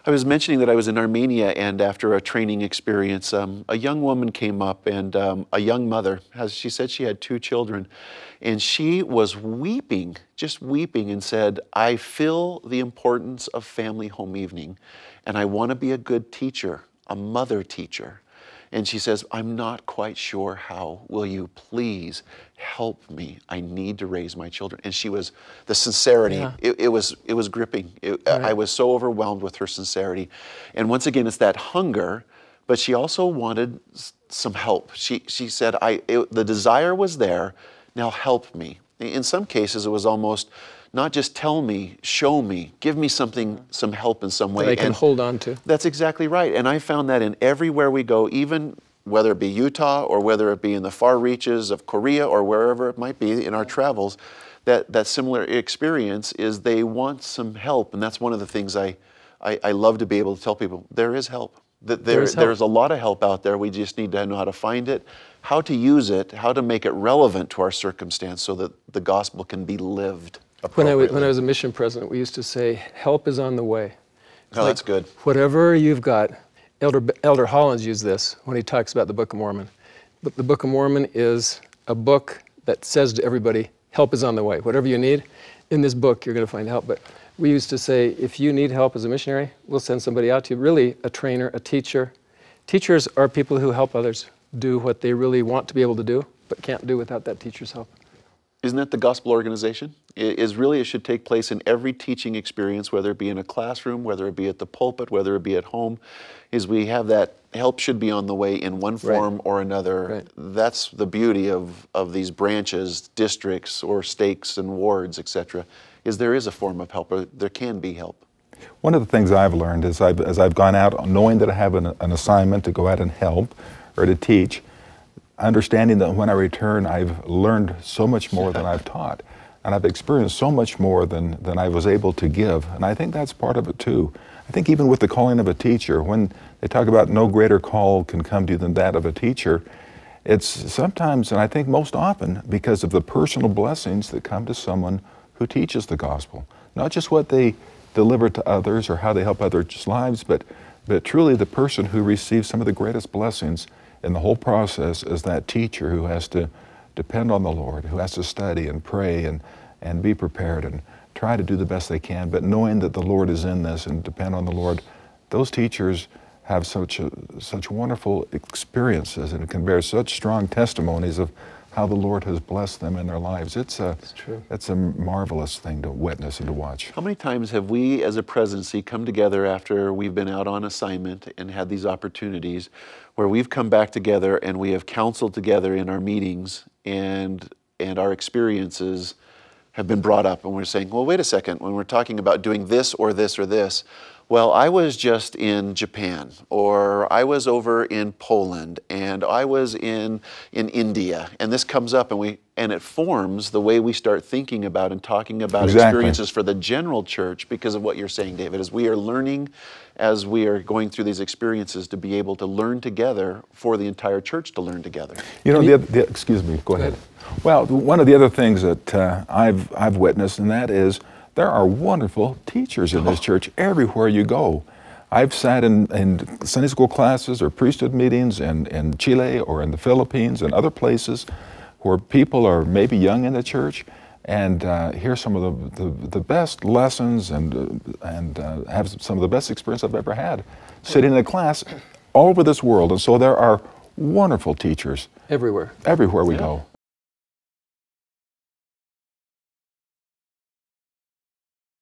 I was mentioning that I was in Armenia, and after a training experience, a young woman came up, and a young mother, she said she had 2 children, and she was weeping, just weeping, and said, I feel the importance of family home evening, and I want to be a good teacher, a mother teacher. And she says, I'm not quite sure how. Will you please help me? I need to raise my children. And she was, the sincerity, Yeah. it was gripping. Right. I was so overwhelmed with her sincerity. And once again, it's that hunger, but she also wanted some help. She said, the desire was there, now help me. In some cases, it was almost, not just tell me, show me, give me something, some help in some way. That I can hold on to. That's exactly right. And I found that in everywhere we go, even whether it be Utah or whether it be in the far reaches of Korea or wherever it might be in our travels, that similar experience is they want some help. And that's one of the things I love to be able to tell people, there is help. There's a lot of help out there. We just need to know how to find it, how to use it, how to make it relevant to our circumstance so that the gospel can be lived. When I was a mission president, we used to say, help is on the way. Oh, that's good. Whatever you've got, Elder Hollins used this when he talks about the Book of Mormon. But the Book of Mormon is a book that says to everybody, help is on the way. Whatever you need, in this book, you're going to find help. But we used to say, if you need help as a missionary, we'll send somebody out to you. Really, a trainer, a teacher. Teachers are people who help others do what they really want to be able to do, but can't do without that teacher's help. Isn't that the gospel organization? It should take place in every teaching experience, whether it be in a classroom, whether it be at the pulpit, whether it be at home, is we have that help should be on the way in one form or another. Right. That's the beauty of these branches, districts, or stakes and wards, etc., is there is a form of help, or there can be help. One of the things I've learned is as I've gone out, knowing that I have an assignment to go out and help or to teach, understanding that when I return, I've learned so much more than I've taught. And I've experienced so much more than I was able to give. And I think that's part of it too. I think even with the calling of a teacher, when they talk about no greater call can come to you than that of a teacher, it's sometimes, and I think most often, because of the personal blessings that come to someone who teaches the gospel. Not just what they deliver to others or how they help others' lives, but truly the person who receives some of the greatest blessings in the whole process is that teacher who has to depend on the Lord, who has to study and pray and be prepared and try to do the best they can, but knowing that the Lord is in this and depend on the Lord. Those teachers have such wonderful experiences and can bear such strong testimonies of how the Lord has blessed them in their lives. It's a marvelous thing to witness and to watch. How many times have we as a presidency come together after we've been out on assignment and had these opportunities where we've come back together and we have counseled together in our meetings and our experiences have been brought up and we're saying, well, wait a second, when we're talking about doing this or this or this, well, I was just in Japan, or I was over in Poland, and I was in India, and this comes up, and it forms the way we start thinking about and talking about experiences for the general church because of what you're saying, David, is we are learning as we are going through these experiences to be able to learn together for the entire church to learn together. You know, excuse me, go ahead. Well, one of the other things that I've witnessed, and that is there are wonderful teachers in this church everywhere you go. I've sat in Sunday school classes or priesthood meetings in Chile or in the Philippines and other places where people are maybe young in the church and hear some of the best lessons and have some of the best experience I've ever had sitting in a class all over this world. And so there are wonderful teachers everywhere we go.